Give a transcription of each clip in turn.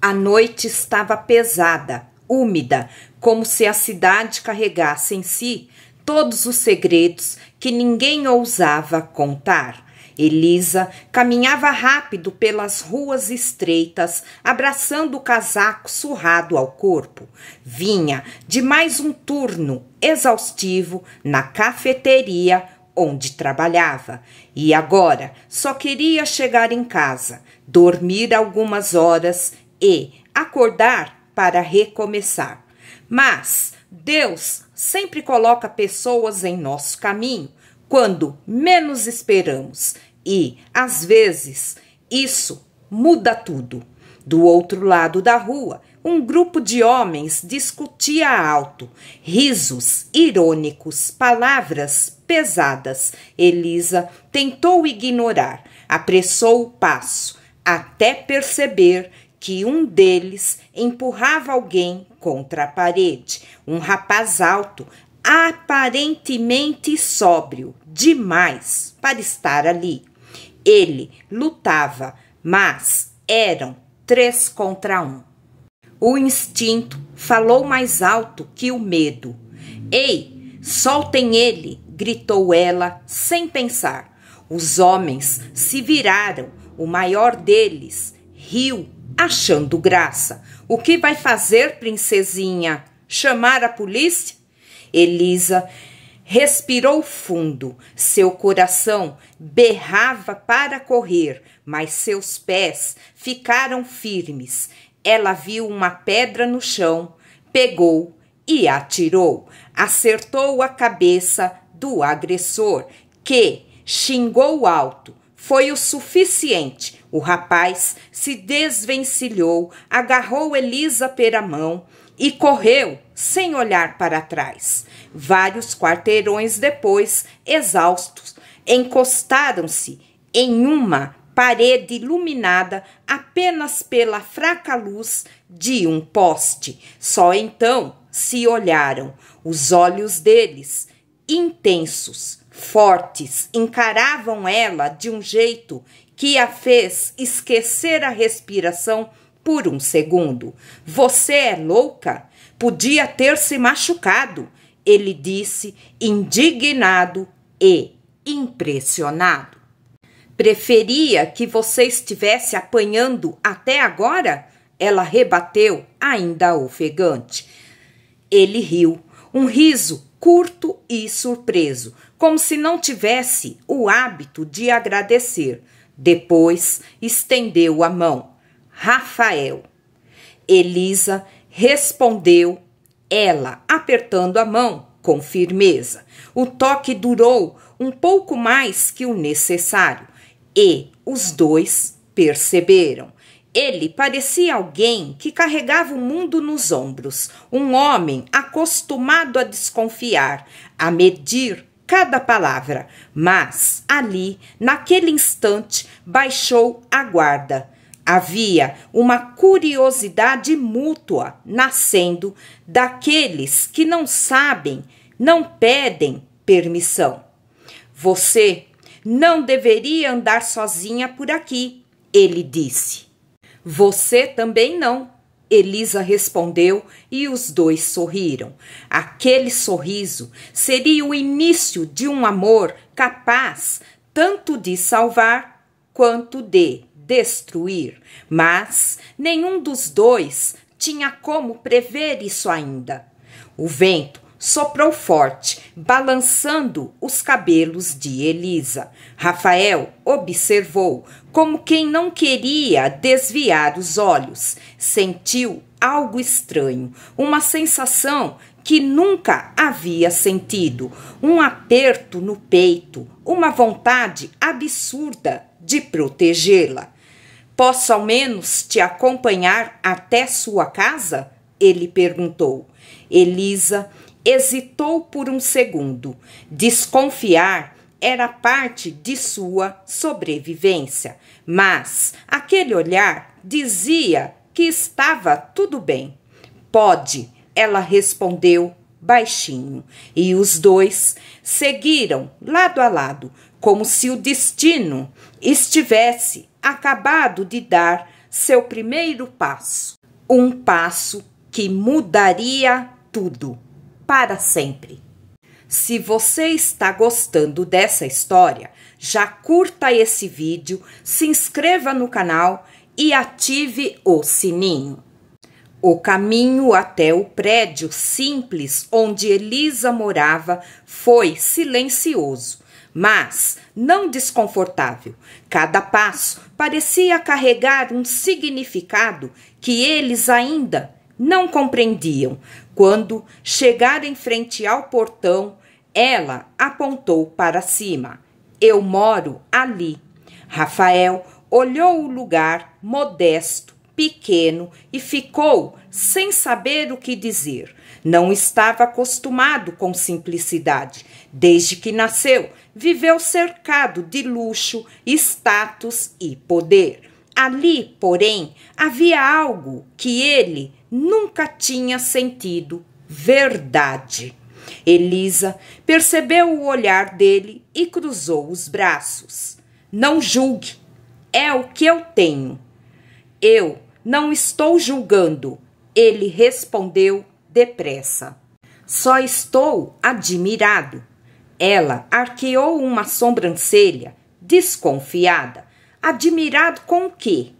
A noite estava pesada, úmida, como se a cidade carregasse em si todos os segredos que ninguém ousava contar. Elisa caminhava rápido pelas ruas estreitas, abraçando o casaco surrado ao corpo. Vinha de mais um turno exaustivo na cafeteria onde trabalhava. E agora só queria chegar em casa, dormir algumas horas e acordar para recomeçar. Mas Deus sempre coloca pessoas em nosso caminho quando menos esperamos e, às vezes, isso muda tudo. Do outro lado da rua, um grupo de homens discutia alto, risos irônicos, palavras pesadas. Elisa tentou ignorar, apressou o passo, até perceber que um deles empurrava alguém contra a parede. Um rapaz alto, aparentemente sóbrio demais para estar ali. Ele lutava, mas eram 3 contra 1. O instinto falou mais alto que o medo. Ei, soltem ele! Gritou ela sem pensar. Os homens se viraram. O maior deles riu, achando graça. O que vai fazer, princesinha? Chamar a polícia? Elisa respirou fundo. Seu coração berrava para correr, mas seus pés ficaram firmes. Ela viu uma pedra no chão, pegou e atirou. Acertou a cabeça do agressor, que xingou alto. Foi o suficiente. O rapaz se desvencilhou, agarrou Elisa pela mão e correu sem olhar para trás. Vários quarteirões depois, exaustos, encostaram-se em uma parede iluminada apenas pela fraca luz de um poste. Só então se olharam. Os olhos deles, intensos, fortes, encaravam ela de um jeito que a fez esquecer a respiração por um segundo. Você é louca? Podia ter se machucado, ele disse, indignado e impressionado. Preferia que você estivesse apanhando até agora? Ela rebateu, ainda ofegante. Ele riu, um riso curto e surpreso, como se não tivesse o hábito de agradecer. Depois estendeu a mão. Rafael. Elisa respondeu, ela apertando a mão com firmeza. O toque durou um pouco mais que o necessário e os dois perceberam. Ele parecia alguém que carregava o mundo nos ombros, um homem acostumado a desconfiar, a medir cada palavra, mas ali, naquele instante, baixou a guarda. Havia uma curiosidade mútua nascendo daqueles que não sabem, não pedem permissão. Você não deveria andar sozinha por aqui, ele disse. Você também não, Elisa respondeu e os dois sorriram. Aquele sorriso seria o início de um amor capaz tanto de salvar quanto de destruir, mas nenhum dos dois tinha como prever isso ainda. O vento soprou forte, balançando os cabelos de Elisa. Rafael observou, como quem não queria desviar os olhos. Sentiu algo estranho, uma sensação que nunca havia sentido, um aperto no peito, uma vontade absurda de protegê-la. Posso ao menos te acompanhar até sua casa? Ele perguntou. Elisa hesitou por um segundo. Desconfiar era parte de sua sobrevivência, mas aquele olhar dizia que estava tudo bem. Pode, ela respondeu baixinho, e os dois seguiram lado a lado, como se o destino estivesse acabado de dar seu primeiro passo. Um passo que mudaria tudo, para sempre. Se você está gostando dessa história, já curta esse vídeo, se inscreva no canal e ative o sininho. O caminho até o prédio simples onde Elisa morava foi silencioso, mas não desconfortável. Cada passo parecia carregar um significado que eles ainda não compreendiam. Quando chegaram em frente ao portão, ela apontou para cima. Eu moro ali. Rafael olhou o lugar modesto, pequeno, e ficou sem saber o que dizer. Não estava acostumado com simplicidade. Desde que nasceu, viveu cercado de luxo, status e poder. Ali, porém, havia algo que ele nunca tinha sentido: verdade. Elisa percebeu o olhar dele e cruzou os braços. Não julgue, é o que eu tenho. Eu não estou julgando, ele respondeu depressa. Só estou admirado. Ela arqueou uma sobrancelha, desconfiada. Admirado com o quê?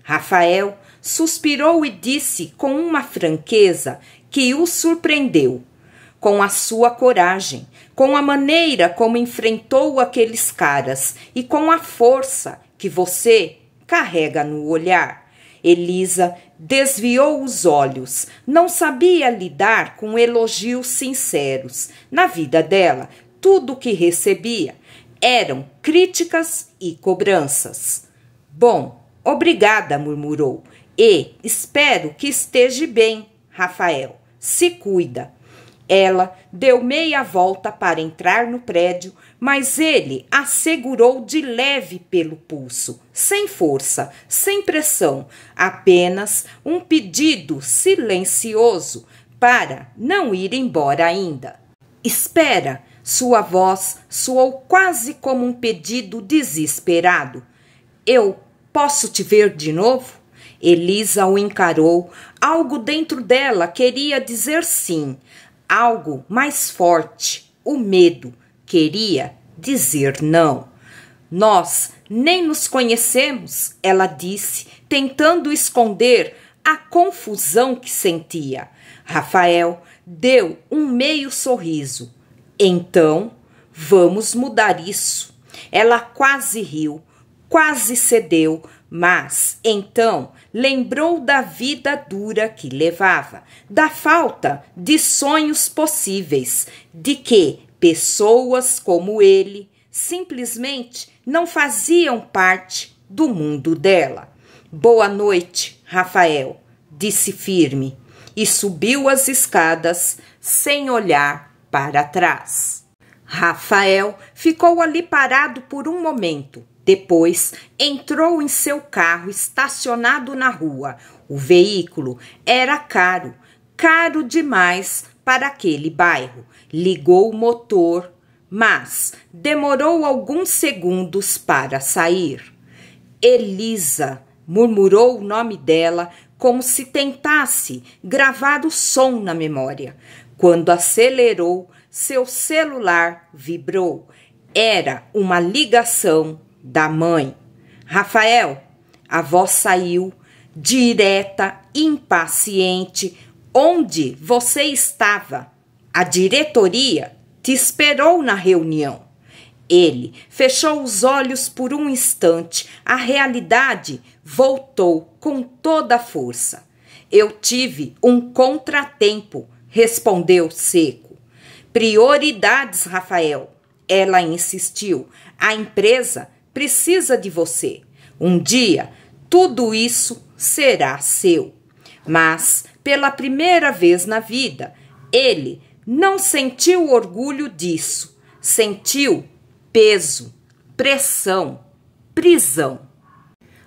Rafael suspirou e disse com uma franqueza que o surpreendeu. Com a sua coragem, com a maneira como enfrentou aqueles caras e com a força que você carrega no olhar. Elisa desviou os olhos. Não sabia lidar com elogios sinceros. Na vida dela, tudo o que recebia eram críticas e cobranças. Bom, obrigada, murmurou. E espero que esteja bem, Rafael. Se cuida. Ela deu meia volta para entrar no prédio, mas ele a segurou de leve pelo pulso, sem força, sem pressão, apenas um pedido silencioso para não ir embora ainda. Espera! Sua voz soou quase como um pedido desesperado. Eu posso te ver de novo? Elisa o encarou. Algo dentro dela queria dizer sim. Algo mais forte, o medo, queria dizer não. Nós nem nos conhecemos, ela disse, tentando esconder a confusão que sentia. Rafael deu um meio sorriso. Então, vamos mudar isso. Ela quase riu, quase cedeu, mas então lembrou da vida dura que levava, da falta de sonhos possíveis, de que pessoas como ele simplesmente não faziam parte do mundo dela. Boa noite, Rafael, disse firme e subiu as escadas sem olhar para trás. Rafael ficou ali parado por um momento. Depois, entrou em seu carro estacionado na rua. O veículo era caro, caro demais para aquele bairro. Ligou o motor, mas demorou alguns segundos para sair. Elisa, murmurou o nome dela como se tentasse gravar o som na memória. Quando acelerou, seu celular vibrou. Era uma ligação da mãe. Rafael, a voz saiu, direta, impaciente. Onde você estava? A diretoria te esperou na reunião. Ele fechou os olhos por um instante. A realidade voltou com toda a força. Eu tive um contratempo, respondeu seco. Prioridades, Rafael. Ela insistiu. A empresa precisa de você. Um dia, tudo isso será seu. Mas, pela primeira vez na vida, ele não sentiu orgulho disso. Sentiu peso, pressão, prisão.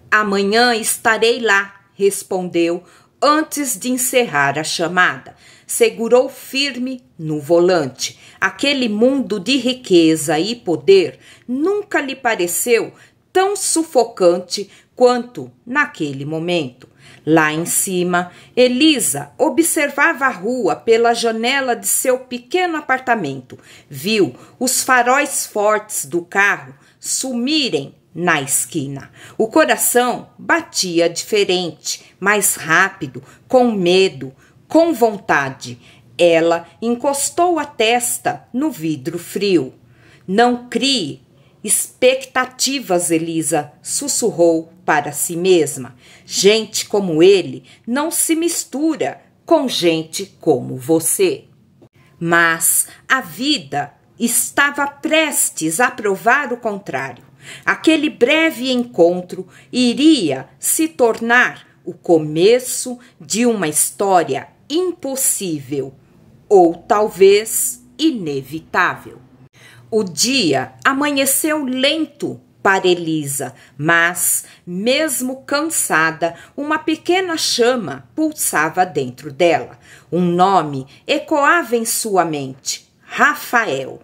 Amanhã estarei lá, respondeu antes de encerrar a chamada. Segurou firme no volante. Aquele mundo de riqueza e poder nunca lhe pareceu tão sufocante quanto naquele momento. Lá em cima, Elisa observava a rua pela janela de seu pequeno apartamento. Viu os faróis fortes do carro sumirem na esquina. O coração batia diferente, mais rápido, com medo, com vontade. Ela encostou a testa no vidro frio. Não crie expectativas, Elisa, sussurrou para si mesma. Gente como ele não se mistura com gente como você. Mas a vida estava prestes a provar o contrário. Aquele breve encontro iria se tornar o começo de uma história impossível ou talvez inevitável. O dia amanheceu lento para Elisa, mas, mesmo cansada, uma pequena chama pulsava dentro dela. Um nome ecoava em sua mente: Rafael.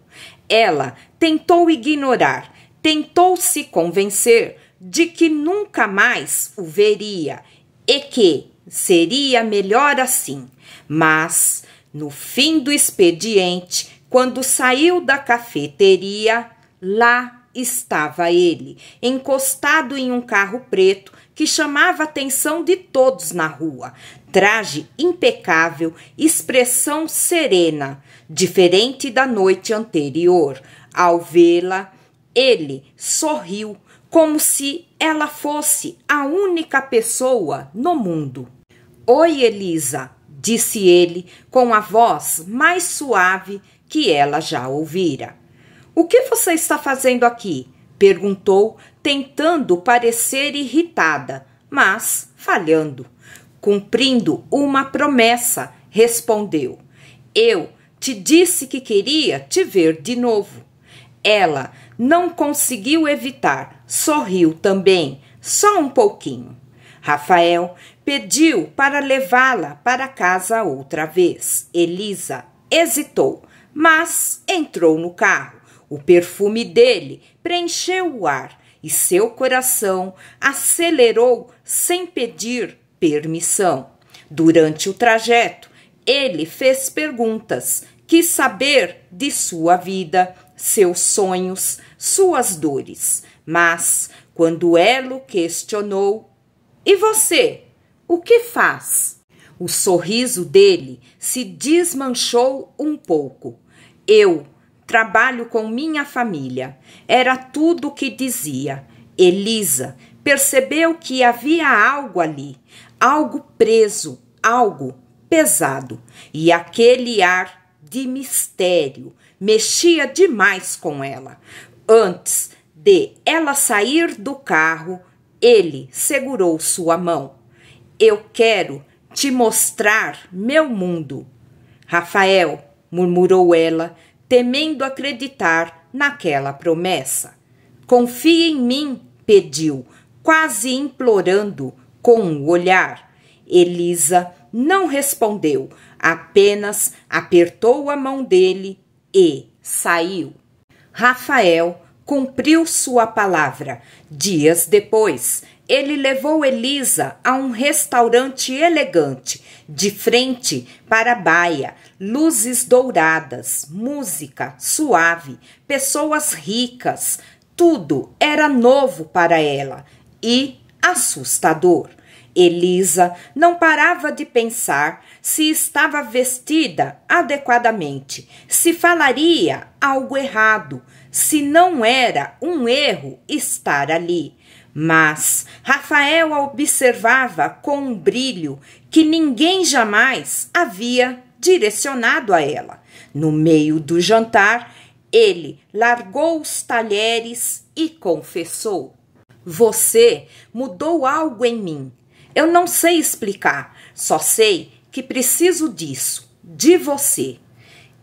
Ela tentou ignorar, tentou se convencer de que nunca mais o veria e que seria melhor assim. Mas, no fim do expediente, quando saiu da cafeteria, lá estava ele, encostado em um carro preto que chamava a atenção de todos na rua. Traje impecável, expressão serena, diferente da noite anterior. Ao vê-la, ele sorriu, como se ela fosse a única pessoa no mundo. Oi, Elisa, disse ele com a voz mais suave que ela já ouvira. O que você está fazendo aqui? Perguntou, tentando parecer irritada, mas falhando. Cumprindo uma promessa, respondeu. Eu te disse que queria te ver de novo. Ela não conseguiu evitar, sorriu também, só um pouquinho. Rafael pediu para levá-la para casa outra vez. Elisa hesitou, mas entrou no carro. O perfume dele preencheu o ar e seu coração acelerou sem pedir permissão. Durante o trajeto, ele fez perguntas, quis saber de sua vida, seus sonhos, suas dores. Mas, quando ela o questionou, e você, o que faz? O sorriso dele se desmanchou um pouco. Eu trabalho com minha família. Era tudo o que dizia. Elisa percebeu que havia algo ali, algo preso, algo pesado. E aquele ar de mistério mexia demais com ela. Antes de ela sair do carro, ele segurou sua mão. Eu quero te mostrar meu mundo. Rafael, murmurou ela, temendo acreditar naquela promessa. Confie em mim, pediu, quase implorando com um olhar. Elisa não respondeu, apenas apertou a mão dele e saiu. Rafael cumpriu sua palavra. Dias depois, ele levou Elisa a um restaurante elegante, de frente para a baia, luzes douradas, música suave, pessoas ricas. Tudo era novo para ela e assustador. Elisa não parava de pensar se estava vestida adequadamente, se falaria algo errado, se não era um erro estar ali. Mas Rafael a observava com um brilho que ninguém jamais havia direcionado a ela. No meio do jantar, ele largou os talheres e confessou: Você mudou algo em mim. Eu não sei explicar, só sei que preciso disso, de você.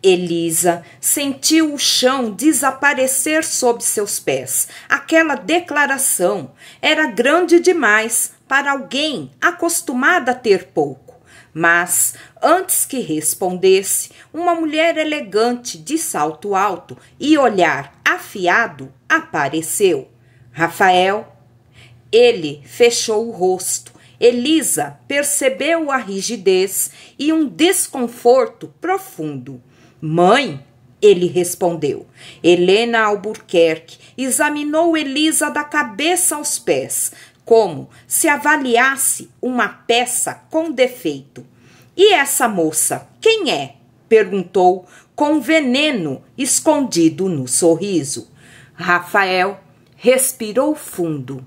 Elisa sentiu o chão desaparecer sob seus pés. Aquela declaração era grande demais para alguém acostumada a ter pouco. Mas, antes que respondesse, uma mulher elegante de salto alto e olhar afiado apareceu. Rafael, Ele fechou o rosto. Elisa percebeu a rigidez e um desconforto profundo. Mãe, ele respondeu. Helena Albuquerque examinou Elisa da cabeça aos pés, como se avaliasse uma peça com defeito. E essa moça, quem é? Perguntou com veneno escondido no sorriso. Rafael respirou fundo.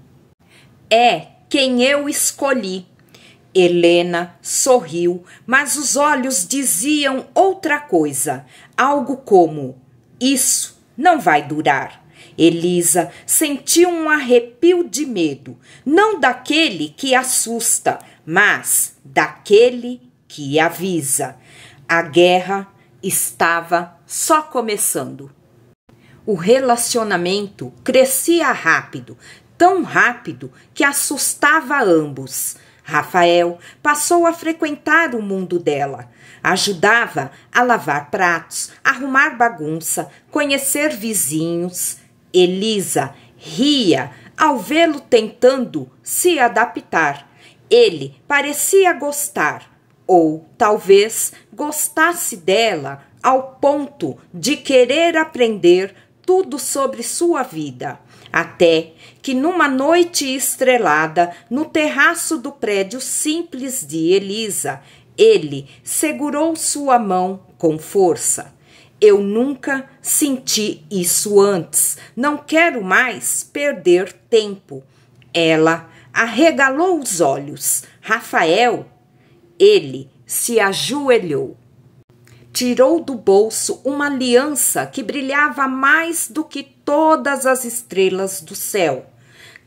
É quem eu escolhi. Helena sorriu, mas os olhos diziam outra coisa, algo como: isso não vai durar. Elisa sentiu um arrepio de medo, não daquele que assusta, mas daquele que avisa. A guerra estava só começando. O relacionamento crescia rápido, tão rápido que assustava ambos. Rafael passou a frequentar o mundo dela. Ajudava a lavar pratos, arrumar bagunça, conhecer vizinhos. Elisa ria ao vê-lo tentando se adaptar. Ele parecia gostar, ou talvez gostasse dela ao ponto de querer aprender tudo sobre sua vida. Até que numa noite estrelada, no terraço do prédio simples de Elisa, ele segurou sua mão com força. Eu nunca senti isso antes. Não quero mais perder tempo. Ela arregalou os olhos. Rafael, ele se ajoelhou. Tirou do bolso uma aliança que brilhava mais do que todas as estrelas do céu.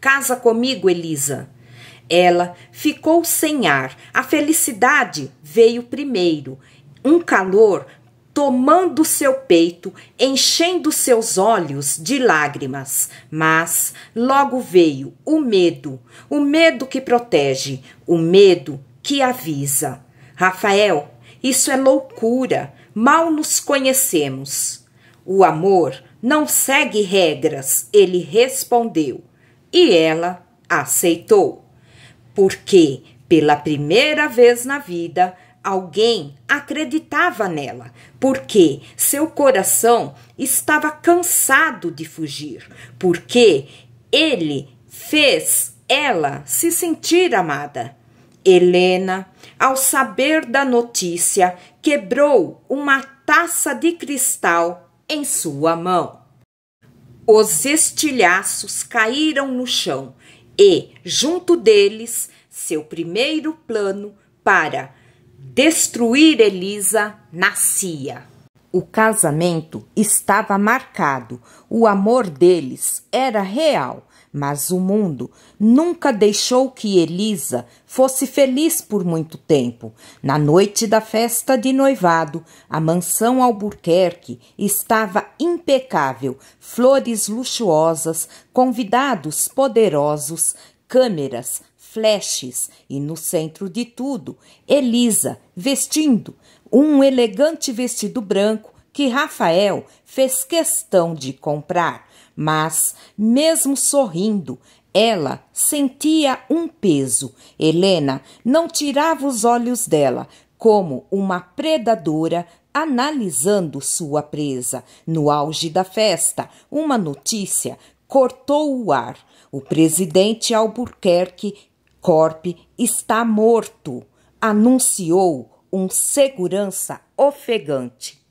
Casa comigo, Elisa. Ela ficou sem ar. A felicidade veio primeiro. Um calor tomando seu peito, enchendo seus olhos de lágrimas. Mas logo veio o medo que protege, o medo que avisa. Rafael, isso é loucura, mal nos conhecemos. O amor não segue regras, ele respondeu, e ela aceitou. Porque, pela primeira vez na vida, alguém acreditava nela, porque seu coração estava cansado de fugir, porque ele fez ela se sentir amada. Helena, ao saber da notícia, quebrou uma taça de cristal em sua mão. Os estilhaços caíram no chão e, junto deles, seu primeiro plano para destruir Elisa nascia. O casamento estava marcado, o amor deles era real, mas o mundo nunca deixou que Elisa fosse feliz por muito tempo. Na noite da festa de noivado, a mansão Albuquerque estava impecável, flores luxuosas, convidados poderosos, câmeras, flashes e, no centro de tudo, Elisa vestindo um elegante vestido branco que Rafael fez questão de comprar. Mas, mesmo sorrindo, ela sentia um peso. Helena não tirava os olhos dela, como uma predadora analisando sua presa. No auge da festa, uma notícia cortou o ar. O presidente Albuquerque Corp está morto, anunciou um segurança ofegante.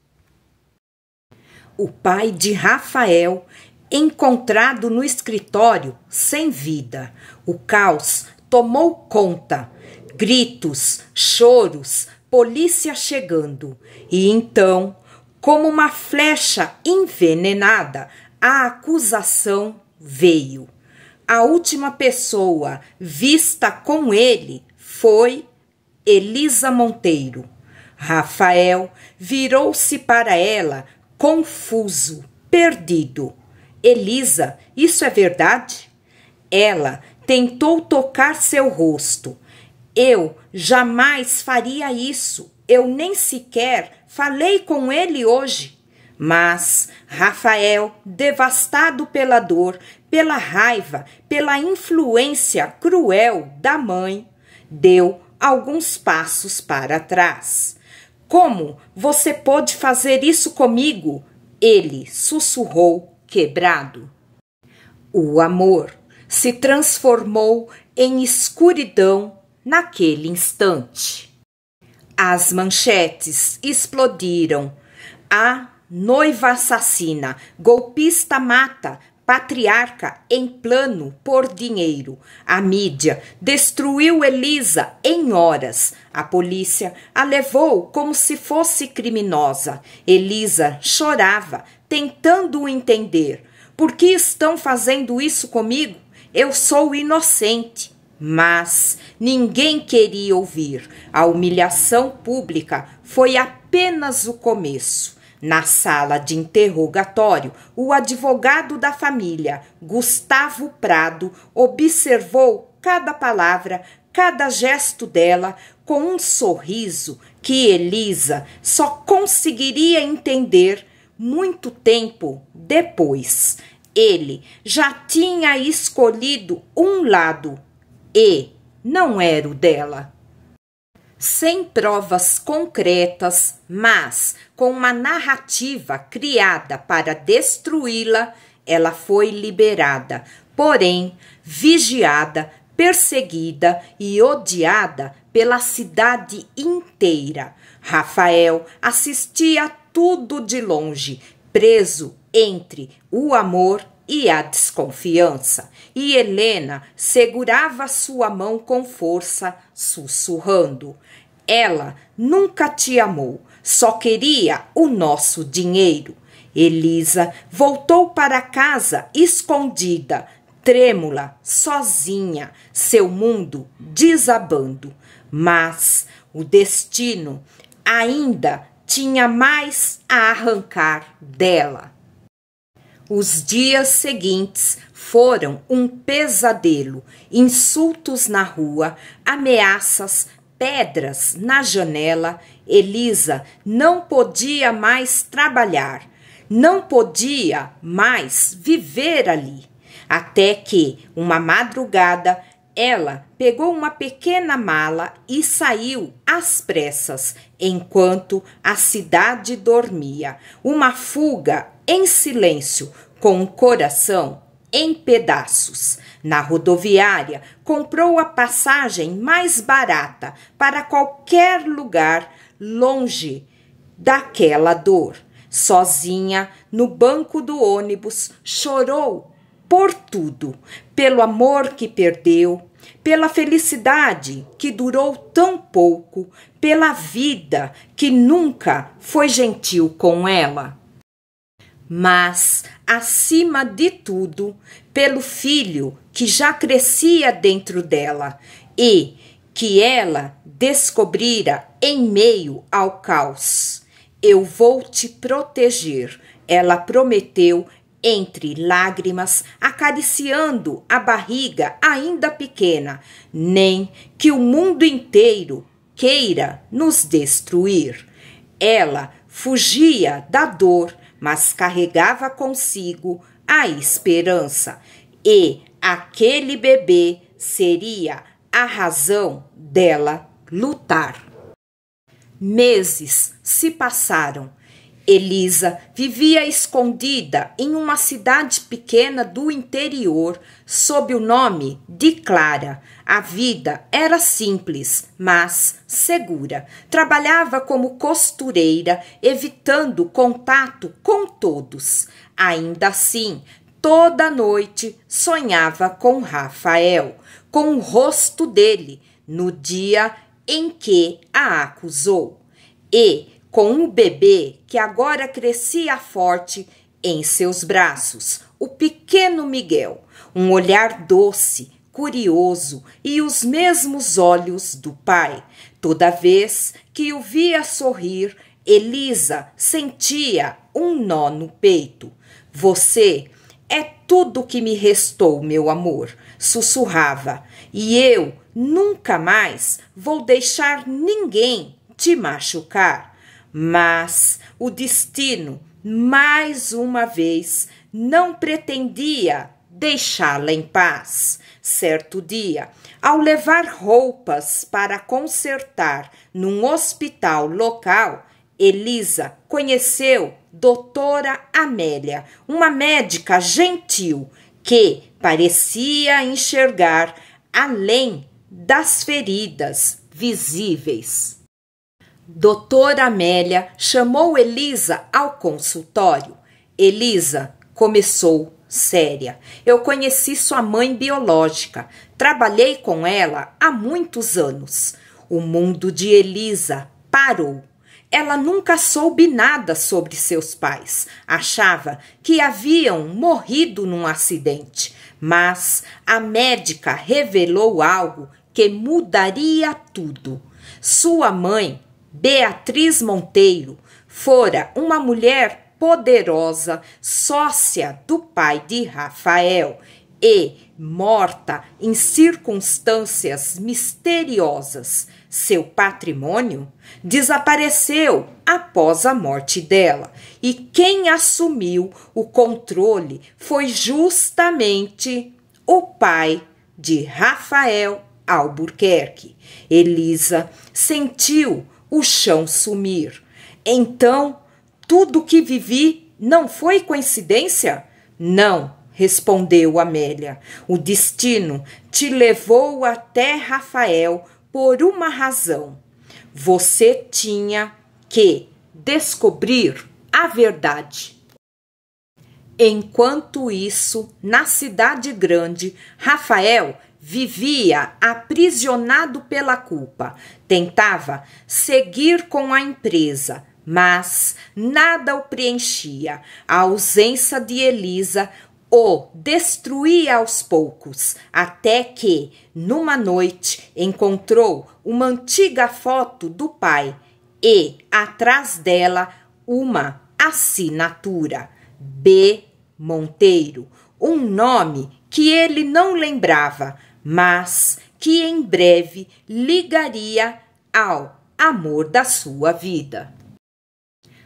O pai de Rafael, encontrado no escritório sem vida. O caos tomou conta. Gritos, choros, polícia chegando. E então, como uma flecha envenenada, a acusação veio. A última pessoa vista com ele foi Elisa Monteiro. Rafael virou-se para ela, confuso, perdido. Elisa, isso é verdade? Ela tentou tocar seu rosto. Eu jamais faria isso. Eu nem sequer falei com ele hoje. Mas Rafael, devastado pela dor, pela raiva, pela influência cruel da mãe, deu alguns passos para trás. Como você pôde fazer isso comigo? Ele sussurrou, quebrado. O amor se transformou em escuridão naquele instante. As manchetes explodiram. A noiva assassina, golpista mata, patriarca em plano por dinheiro. A mídia destruiu Elisa em horas. A polícia a levou como se fosse criminosa. Elisa chorava, tentando entender. Por que estão fazendo isso comigo? Eu sou inocente. Mas ninguém queria ouvir. A humilhação pública foi apenas o começo. Na sala de interrogatório, o advogado da família, Gustavo Prado, observou cada palavra, cada gesto dela com um sorriso que Elisa só conseguiria entender muito tempo depois. Ele já tinha escolhido um lado e não era o dela. Sem provas concretas, mas com uma narrativa criada para destruí-la, ela foi liberada, porém vigiada, perseguida e odiada pela cidade inteira. Rafael assistia tudo de longe, preso entre o amor e a desconfiança, e Helena segurava sua mão com força, sussurrando: ela nunca te amou, só queria o nosso dinheiro. Elisa voltou para casa escondida, trêmula, sozinha, seu mundo desabando. Mas o destino ainda tinha mais a arrancar dela. Os dias seguintes foram um pesadelo, insultos na rua, ameaças, pedras na janela. Elisa não podia mais trabalhar, não podia mais viver ali. Até que, uma madrugada, ela pegou uma pequena mala e saiu às pressas, enquanto a cidade dormia. Uma fuga em silêncio, com o coração em pedaços. Na rodoviária, comprou a passagem mais barata para qualquer lugar longe daquela dor. Sozinha, no banco do ônibus, chorou por tudo, pelo amor que perdeu, pela felicidade que durou tão pouco, pela vida que nunca foi gentil com ela. Mas, acima de tudo, pelo filho que já crescia dentro dela e que ela descobrira em meio ao caos. Eu vou te proteger, ela prometeu entre lágrimas, acariciando a barriga ainda pequena, nem que o mundo inteiro queira nos destruir. Ela fugia da dor, mas carregava consigo a esperança, e aquele bebê seria a razão dela lutar. Meses se passaram. Elisa vivia escondida em uma cidade pequena do interior sob o nome de Clara. A vida era simples, mas segura. Trabalhava como costureira, evitando contato com todos. Ainda assim, toda noite sonhava com Rafael, com o rosto dele, no dia em que a acusou. E com o bebê que agora crescia forte em seus braços, o pequeno Miguel, um olhar doce, curioso e os mesmos olhos do pai. Toda vez que o via sorrir, Elisa sentia um nó no peito. Você é tudo que me restou, meu amor, sussurrava, e eu nunca mais vou deixar ninguém te machucar. Mas o destino, mais uma vez, não pretendia deixá-la em paz. Certo dia, ao levar roupas para consertar num hospital local, Elisa conheceu doutora Amélia, uma médica gentil que parecia enxergar além das feridas visíveis. Doutora Amélia chamou Elisa ao consultório. Elisa começou séria. Eu conheci sua mãe biológica. Trabalhei com ela há muitos anos. O mundo de Elisa parou. Ela nunca soube nada sobre seus pais. Achava que haviam morrido num acidente. Mas a médica revelou algo que mudaria tudo. Sua mãe, Beatriz Monteiro, fora uma mulher poderosa, sócia do pai de Rafael e morta em circunstâncias misteriosas. Seu patrimônio desapareceu após a morte dela e quem assumiu o controle foi justamente o pai de Rafael Albuquerque. Elisa sentiu o chão sumir. Então, tudo que vivi não foi coincidência? Não, respondeu Amélia. O destino te levou até Rafael por uma razão. Você tinha que descobrir a verdade. Enquanto isso, na cidade grande, Rafael vivia aprisionado pela culpa. Tentava seguir com a empresa, mas nada o preenchia. A ausência de Elisa o destruía aos poucos, até que, numa noite, encontrou uma antiga foto do pai e, atrás dela, uma assinatura: B. Monteiro, um nome que ele não lembrava, mas que em breve ligaria ao amor da sua vida.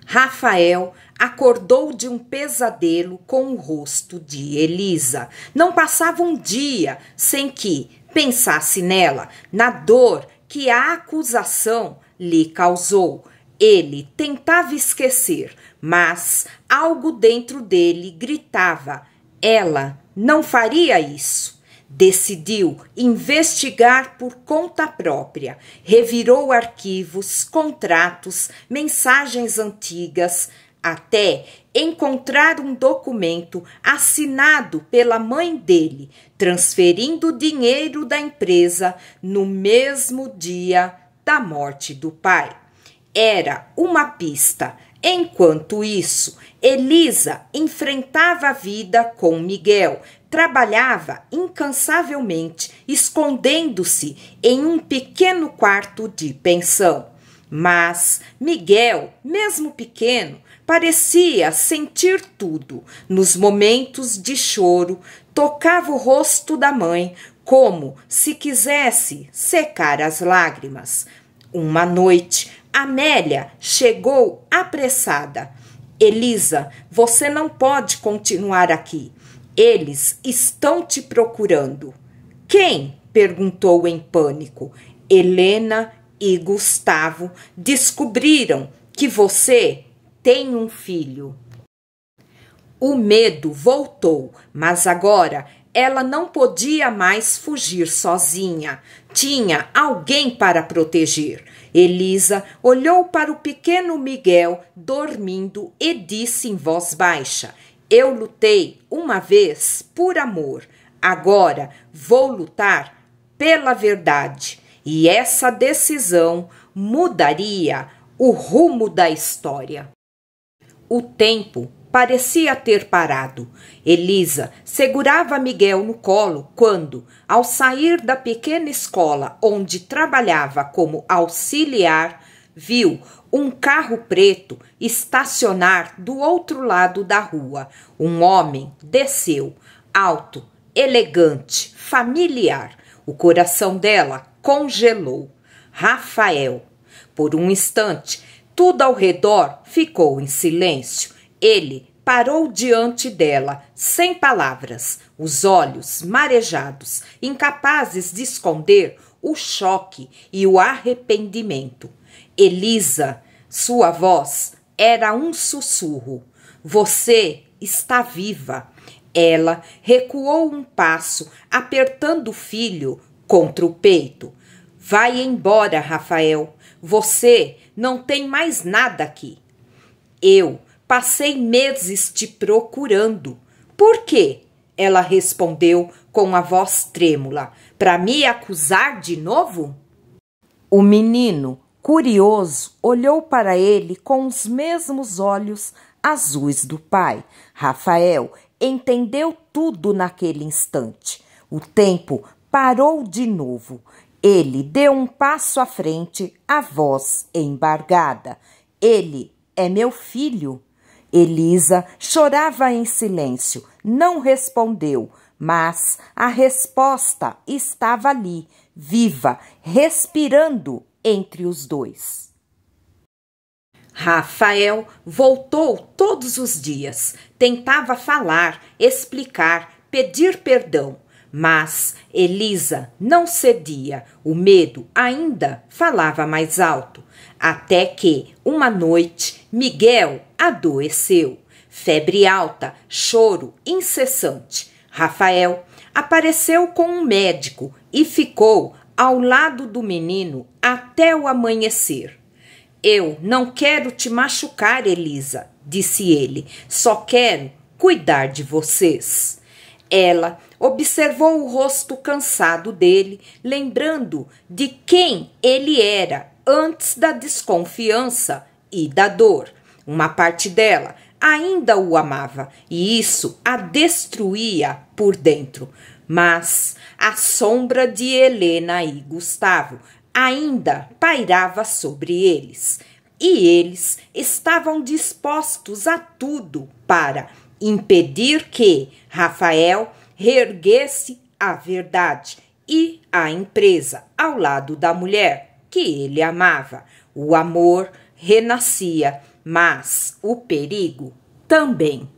Rafael acordou de um pesadelo com o rosto de Elisa. Não passava um dia sem que pensasse nela, na dor que a acusação lhe causou. Ele tentava esquecer, mas algo dentro dele gritava: ela não faria isso. Decidiu investigar por conta própria. Revirou arquivos, contratos, mensagens antigas, até encontrar um documento assinado pela mãe dele, transferindo o dinheiro da empresa no mesmo dia da morte do pai. Era uma pista. Enquanto isso, Elisa enfrentava a vida com Miguel. Trabalhava incansavelmente, escondendo-se em um pequeno quarto de pensão. Mas Miguel, mesmo pequeno, parecia sentir tudo. Nos momentos de choro, tocava o rosto da mãe como se quisesse secar as lágrimas. Uma noite, Amélia chegou apressada. Elisa, você não pode continuar aqui. Eles estão te procurando. Quem? Perguntou em pânico. Helena e Gustavo descobriram que você tem um filho. O medo voltou, mas agora ela não podia mais fugir sozinha. Tinha alguém para proteger. Elisa olhou para o pequeno Miguel dormindo e disse em voz baixa: eu lutei uma vez por amor, agora vou lutar pela verdade. E essa decisão mudaria o rumo da história. O tempo parecia ter parado. Elisa segurava Miguel no colo quando, ao sair da pequena escola onde trabalhava como auxiliar, viu um carro preto estacionar do outro lado da rua. Um homem desceu, alto, elegante, familiar. O coração dela congelou. Rafael. Por um instante, tudo ao redor ficou em silêncio. Ele parou diante dela, sem palavras, os olhos marejados, incapazes de esconder o choque e o arrependimento. Elisa, sua voz era um sussurro. Você está viva. Ela recuou um passo, apertando o filho contra o peito. Vai embora, Rafael. Você não tem mais nada aqui. Eu passei meses te procurando. Por quê? Ela respondeu com a voz trêmula. Para me acusar de novo? O menino, curioso, olhou para ele com os mesmos olhos azuis do pai. Rafael entendeu tudo naquele instante. O tempo parou de novo. Ele deu um passo à frente, a voz embargada. Ele é meu filho. Elisa chorava em silêncio, não respondeu, mas a resposta estava ali, viva, respirando entre os dois. Rafael voltou todos os dias, tentava falar, explicar, pedir perdão, mas Elisa não cedia, o medo ainda falava mais alto, até que, uma noite, Miguel adoeceu. Febre alta, choro incessante. Rafael apareceu com um médico e ficou ao lado do menino até o amanhecer. Eu não quero te machucar, Elisa, disse ele, só quero cuidar de vocês. Ela observou o rosto cansado dele, lembrando de quem ele era antes da desconfiança e da dor. Uma parte dela ainda o amava e isso a destruía por dentro. Mas a sombra de Helena e Gustavo ainda pairava sobre eles. E eles estavam dispostos a tudo para impedir que Rafael reerguesse a verdade e a empresa ao lado da mulher que ele amava. O amor renascia, mas o perigo também.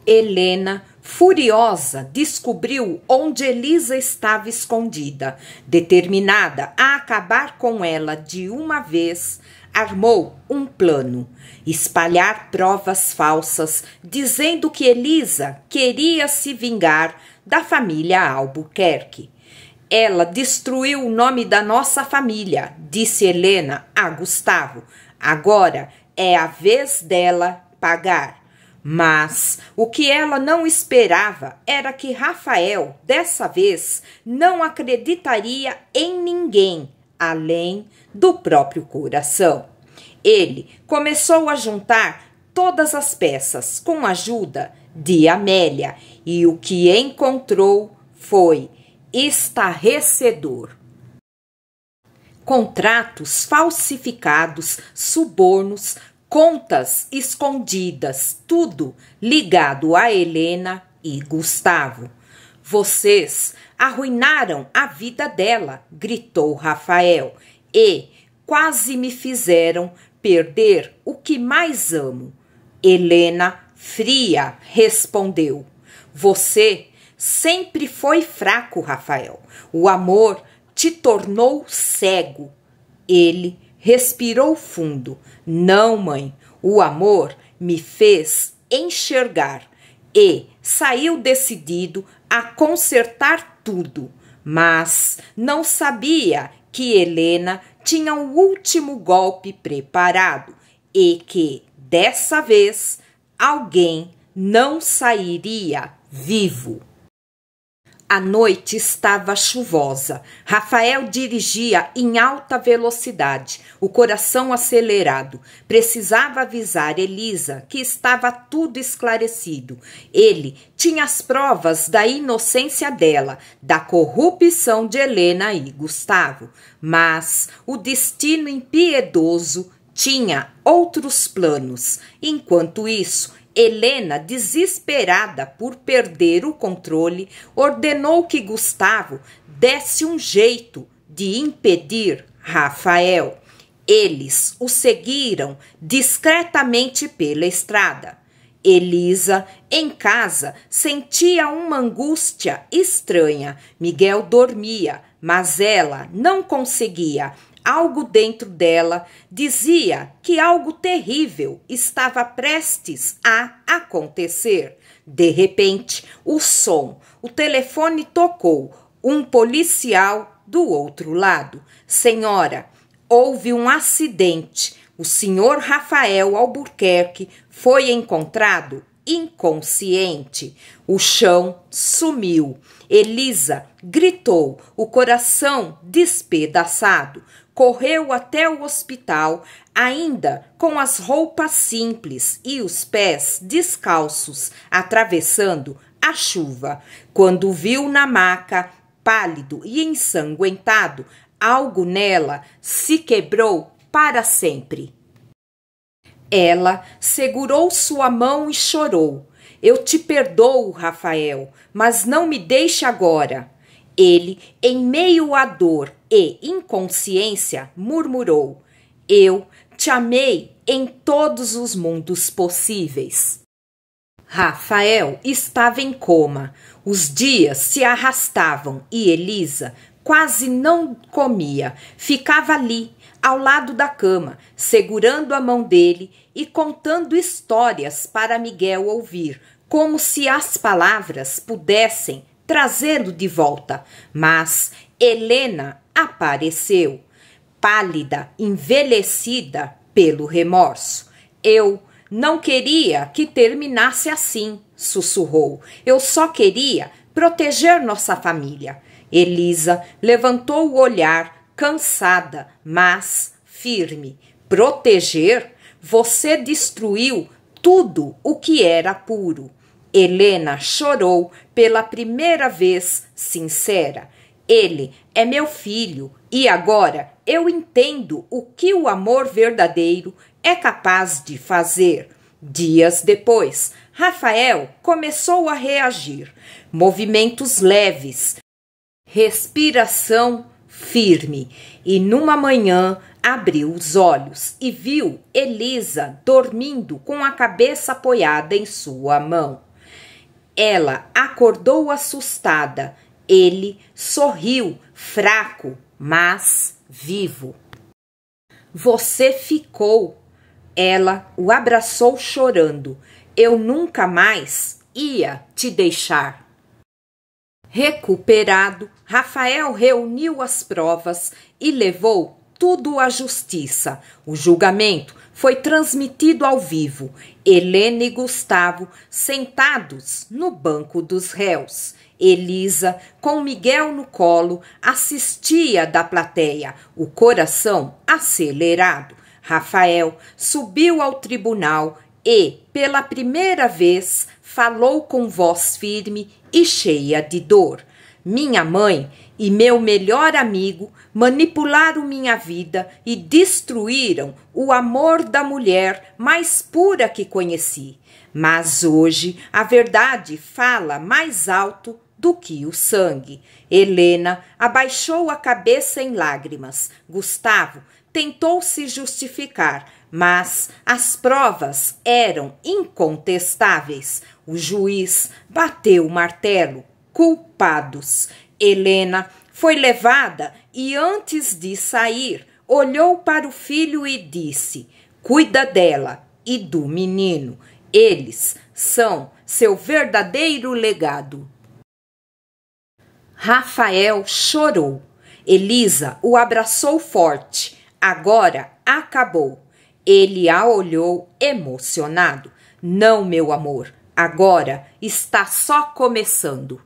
Helena, furiosa, descobriu onde Elisa estava escondida. Determinada a acabar com ela de uma vez, armou um plano: espalhar provas falsas, dizendo que Elisa queria se vingar da família Albuquerque. Ela destruiu o nome da nossa família, disse Helena a Gustavo. Agora é a vez dela pagar. Mas o que ela não esperava era que Rafael, dessa vez, não acreditaria em ninguém, além do próprio coração. Ele começou a juntar todas as peças com a ajuda de Amélia e o que encontrou foi estarrecedor. Contratos falsificados, subornos, contas escondidas, tudo ligado a Helena e Gustavo. Vocês arruinaram a vida dela, gritou Rafael, e quase me fizeram perder o que mais amo. Helena, fria, respondeu. Você sempre foi fraco, Rafael. O amor te tornou cego. Ele respirou fundo. Não, mãe, o amor me fez enxergar e saiu decidido a consertar tudo. Mas não sabia que Helena tinha o último golpe preparado e que, dessa vez, alguém não sairia vivo. A noite estava chuvosa. Rafael dirigia em alta velocidade, o coração acelerado. Precisava avisar Elisa que estava tudo esclarecido. Ele tinha as provas da inocência dela, da corrupção de Helena e Gustavo. Mas o destino impiedoso tinha outros planos. Enquanto isso, Helena, desesperada por perder o controle, ordenou que Gustavo desse um jeito de impedir Rafael. Eles o seguiram discretamente pela estrada. Elisa, em casa, sentia uma angústia estranha. Miguel dormia, mas ela não conseguia. Algo dentro dela dizia que algo terrível estava prestes a acontecer. De repente, o telefone tocou. Um policial do outro lado. Senhora, houve um acidente. O senhor Rafael Albuquerque foi encontrado inconsciente. O chão sumiu. Elisa gritou, o coração despedaçado. Correu até o hospital, ainda com as roupas simples e os pés descalços, atravessando a chuva. Quando viu na maca, pálido e ensanguentado, algo nela se quebrou para sempre. Ela segurou sua mão e chorou. Eu te perdoo, Rafael, mas não me deixe agora. Ele, em meio à dor e inconsciência, murmurou: eu te amei em todos os mundos possíveis. Rafael estava em coma. Os dias se arrastavam e Elisa quase não comia. Ficava ali, ao lado da cama, segurando a mão dele e contando histórias para Miguel ouvir, como se as palavras pudessem trazê-lo de volta. Mas Helena apareceu, pálida, envelhecida pelo remorso. Eu não queria que terminasse assim, sussurrou. Eu só queria proteger nossa família. Elisa levantou o olhar, cansada, mas firme. Proteger? Você destruiu tudo o que era puro. Helena chorou pela primeira vez, sincera. Ele é meu filho e agora eu entendo o que o amor verdadeiro é capaz de fazer. Dias depois, Rafael começou a reagir. Movimentos leves, respiração firme. E numa manhã abriu os olhos e viu Elisa dormindo com a cabeça apoiada em sua mão. Ela acordou assustada. Ele sorriu, fraco, mas vivo. Você ficou. Ela o abraçou chorando. Eu nunca mais ia te deixar. Recuperado, Rafael reuniu as provas e levou tudo à justiça. O julgamento foi transmitido ao vivo. Helena e Gustavo sentados no banco dos réus. Elisa, com Miguel no colo, assistia da plateia, o coração acelerado. Rafael subiu ao tribunal e, pela primeira vez, falou com voz firme e cheia de dor. Minha mãe e meu melhor amigo manipularam minha vida e destruíram o amor da mulher mais pura que conheci. Mas hoje a verdade fala mais alto do que o sangue. Helena abaixou a cabeça em lágrimas. Gustavo tentou se justificar, mas as provas eram incontestáveis. O juiz bateu o martelo. Culpados. Helena foi levada e, antes de sair, olhou para o filho e disse: cuida dela e do menino. Eles são seu verdadeiro legado. Rafael chorou. Elisa o abraçou forte. Agora acabou. Ele a olhou emocionado. Não, meu amor, agora está só começando.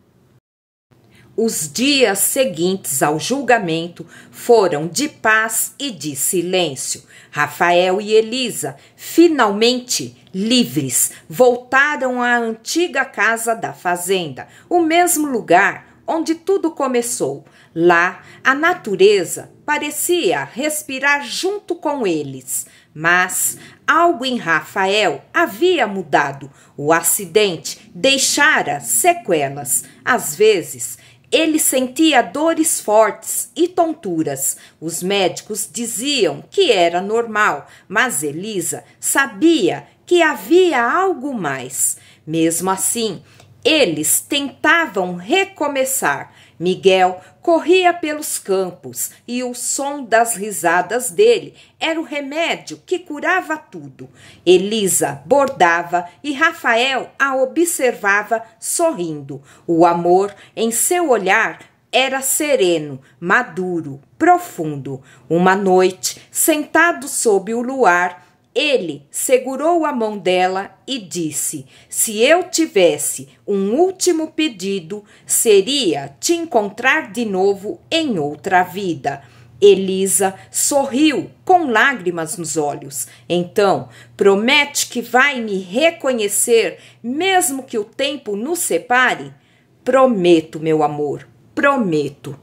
Os dias seguintes ao julgamento foram de paz e de silêncio. Rafael e Elisa, finalmente livres, voltaram à antiga casa da fazenda, o mesmo lugar onde tudo começou. Lá, a natureza parecia respirar junto com eles. Mas algo em Rafael havia mudado. O acidente deixara sequelas. Às vezes, ele sentia dores fortes e tonturas. Os médicos diziam que era normal, mas Elisa sabia que havia algo mais. Mesmo assim, eles tentavam recomeçar. Miguel corria pelos campos e o som das risadas dele era o remédio que curava tudo. Elisa bordava e Rafael a observava sorrindo. O amor em seu olhar era sereno, maduro, profundo. Uma noite, sentado sob o luar, ele segurou a mão dela e disse: se eu tivesse um último pedido, seria te encontrar de novo em outra vida. Elisa sorriu com lágrimas nos olhos. Então, promete que vai me reconhecer, mesmo que o tempo nos separe? Prometo, meu amor, prometo.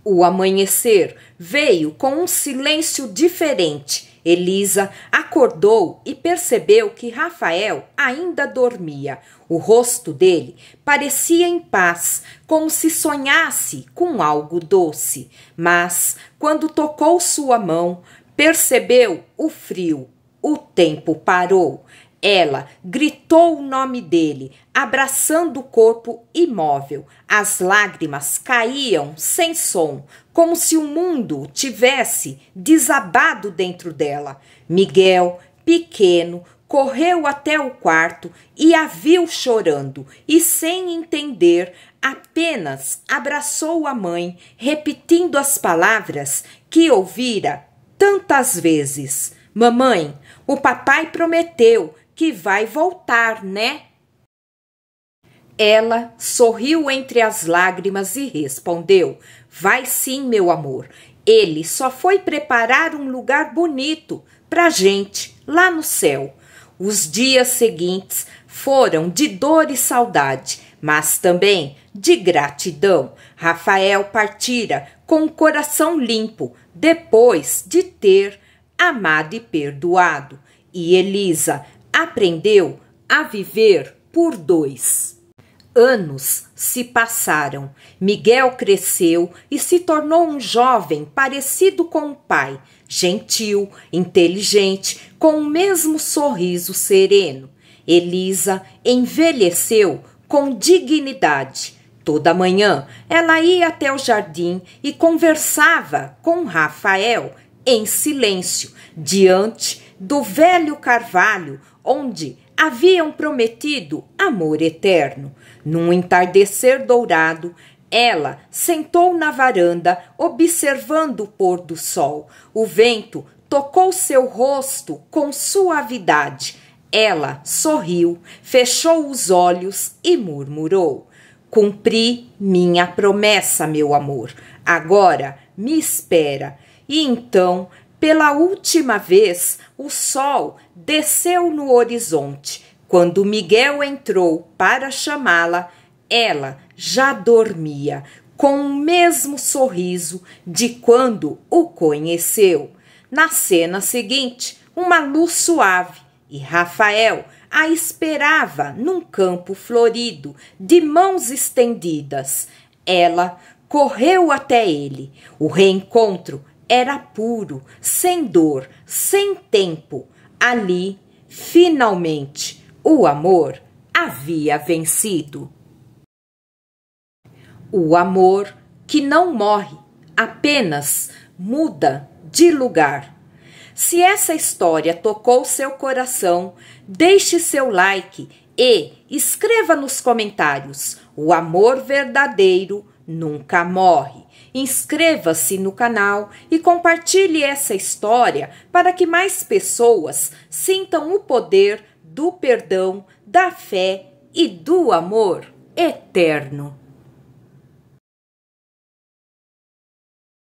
O amanhecer veio com um silêncio diferente. Elisa acordou e percebeu que Rafael ainda dormia. O rosto dele parecia em paz, como se sonhasse com algo doce. Mas, quando tocou sua mão, percebeu o frio. O tempo parou. Ela gritou o nome dele, abraçando o corpo imóvel. As lágrimas caíam sem som, como se o mundo tivesse desabado dentro dela. Miguel, pequeno, correu até o quarto e a viu chorando e, sem entender, apenas abraçou a mãe, repetindo as palavras que ouvira tantas vezes. Mamãe, o papai prometeu que vai voltar, né? Ela sorriu entre as lágrimas e respondeu: vai sim, meu amor. Ele só foi preparar um lugar bonito pra gente lá no céu. Os dias seguintes foram de dor e saudade, mas também de gratidão. Rafael partira com o coração limpo, depois de ter amado e perdoado. E Elisa aprendeu a viver por dois. Anos se passaram. Miguel cresceu e se tornou um jovem parecido com o pai, gentil, inteligente, com o mesmo sorriso sereno. Elisa envelheceu com dignidade. Toda manhã ela ia até o jardim e conversava com Rafael em silêncio, diante do velho carvalho onde haviam prometido amor eterno. Num entardecer dourado, ela sentou na varanda, observando o pôr do sol. O vento tocou seu rosto com suavidade. Ela sorriu, fechou os olhos e murmurou: cumpri minha promessa, meu amor. Agora me espera. E então, pela última vez, o sol desceu no horizonte. Quando Miguel entrou para chamá-la, ela já dormia, com o mesmo sorriso de quando o conheceu. Na cena seguinte, uma luz suave, e Rafael a esperava num campo florido, de mãos estendidas. Ela correu até ele. O reencontro era puro, sem dor, sem tempo. Ali, finalmente, o amor havia vencido. O amor que não morre, apenas muda de lugar. Se essa história tocou seu coração, deixe seu like e escreva nos comentários: o amor verdadeiro nunca morre. Inscreva-se no canal e compartilhe essa história para que mais pessoas sintam o poder do perdão, da fé e do amor eterno.